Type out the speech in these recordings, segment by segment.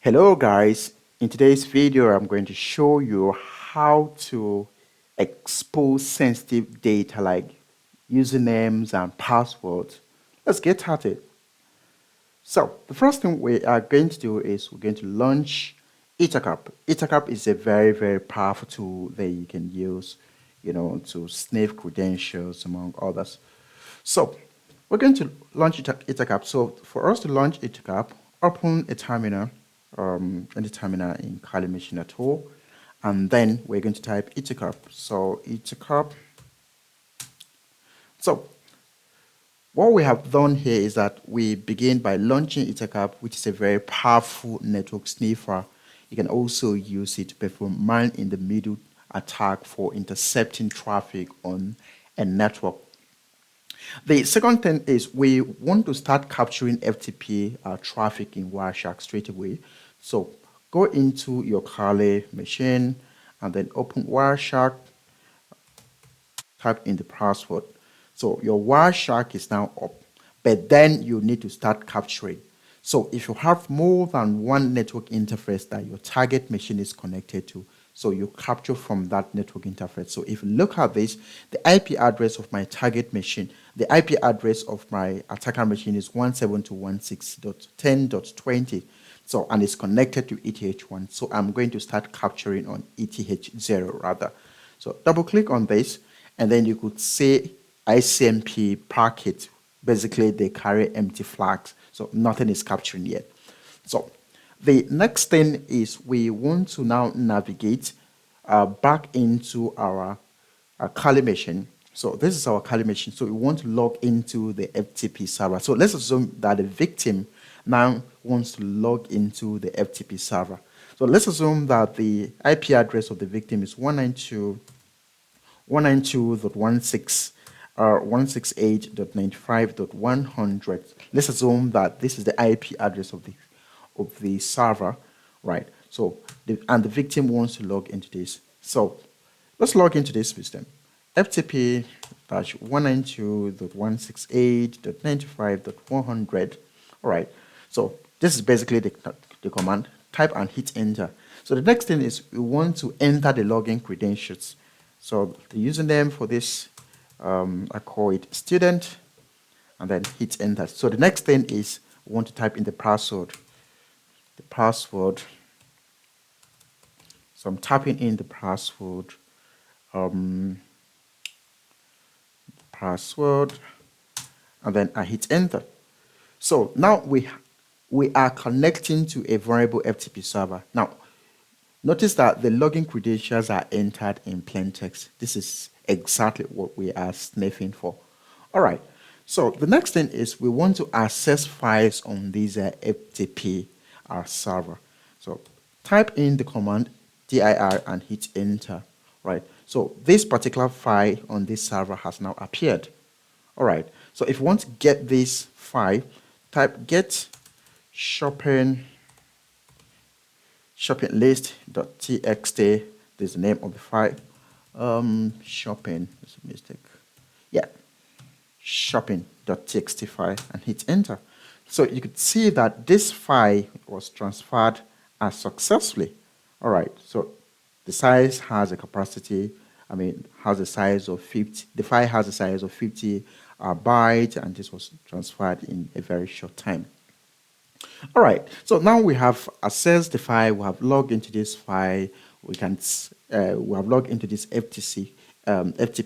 Hello guys, in today's video I'm going to show you how to expose sensitive data like usernames and passwords. Let's get at it. So the first thing we are going to do is we're going to launch Ethercap. Ethercap is a very powerful tool that you can use, to sniff credentials among others. So we're going to launch Ethercap. So for us to launch Ethercap, open a terminal, any terminal in Kali Machine at all, and then we're going to type Ethercap. So Ethercap. So what we have done here is that we begin by launching Ethercap, which is a very powerful network sniffer. You can also use it to perform man-in-the-middle attack for intercepting traffic on a network. The second thing is we want to start capturing FTP traffic in Wireshark straight away. So go into your Kali machine and then open Wireshark, type in the password. So your Wireshark is now up, but then you need to start capturing. So if you have more than one network interface that your target machine is connected to, so you capture from that network interface. So if you look at this, the IP address of my target machine, the IP address of my attacker machine is 172.168.10.20. So, and it's connected to ETH1. So I'm going to start capturing on ETH0 rather. So double click on this, and then you could say ICMP packet. Basically, they carry empty flags. So nothing is capturing yet. So the next thing is we want to now navigate back into our Kali machine. So this is our Kali machine. So we want to log into the FTP server. So let's assume that the victim now wants to log into the FTP server. So let's assume that the IP address of the victim is 192.168.95.100. Let's assume that this is the IP address of the server, right? So and the victim wants to log into this. So let's log into this system. FTP-192.168.95.100. All right. So this is basically the command. Type and hit enter. So the next thing is we want to enter the login credentials. So the username for this, I call it student, and then hit enter. So the next thing is we want to type in the password. The password. So I'm typing in the password. Password, and then I hit enter. So now we are connecting to a variable FTP server. Now, notice that the login credentials are entered in plain text. This is exactly what we are sniffing for. All right. So the next thing is we want to access files on this FTP server. So type in the command dir and hit enter. Right. So this particular file on this server has now appeared. All right. So if you want to get this file, type get shopping list.txt. This is the name of the file. Shopping. That's a mistake. Yeah. Shopping.txt file and hit enter. So you could see that this file was transferred successfully. All right. So the size has a capacity, has a size of 50. The file has a size of 50 bytes, and this was transferred in a very short time. All right, so now we have accessed the file. We have logged into this file. We have logged into this FTP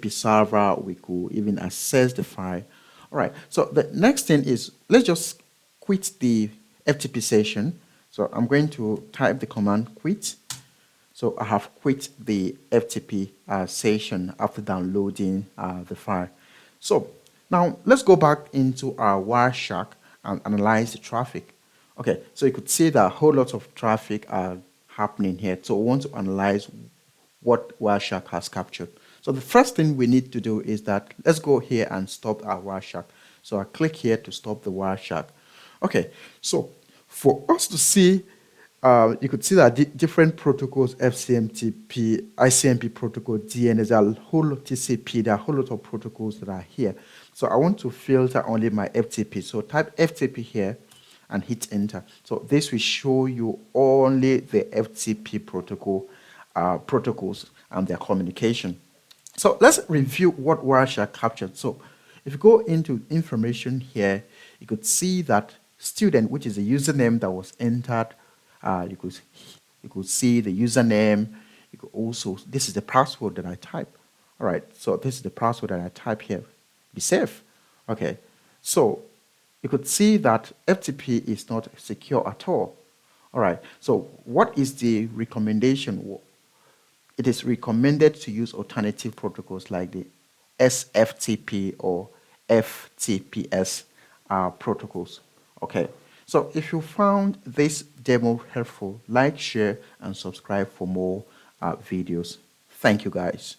server. We could even access the file. All right, so the next thing is let's just quit the FTP session. So I'm going to type the command quit. So I have quit the FTP session after downloading the file. So now let's go back into our Wireshark and analyze the traffic. Okay, so you could see that a whole lot of traffic are happening here. So we want to analyze what Wireshark has captured. So the first thing we need to do is that let's go here and stop our Wireshark. So I click here to stop the Wireshark. Okay, so for us to see you could see that different protocols, FCMTP, ICMP protocol, DNS, there are a whole lot of TCP, there are a whole lot of protocols that are here. So I want to filter only my FTP. So type FTP here, and hit enter. So this will show you only the FTP protocol protocols and their communication. So let's review what Wireshark captured. So if you go into information here, you could see that student, which is the username that was entered. You could see the username. You could also, this is the password that I type. All right, so this is the password that I type here. Be safe. Okay, so you could see that FTP is not secure at all. All right, so what is the recommendation? It is recommended to use alternative protocols like the SFTP or FTPS protocols. Okay, so if you found this demo helpful, like, share, and subscribe for more videos. Thank you, guys.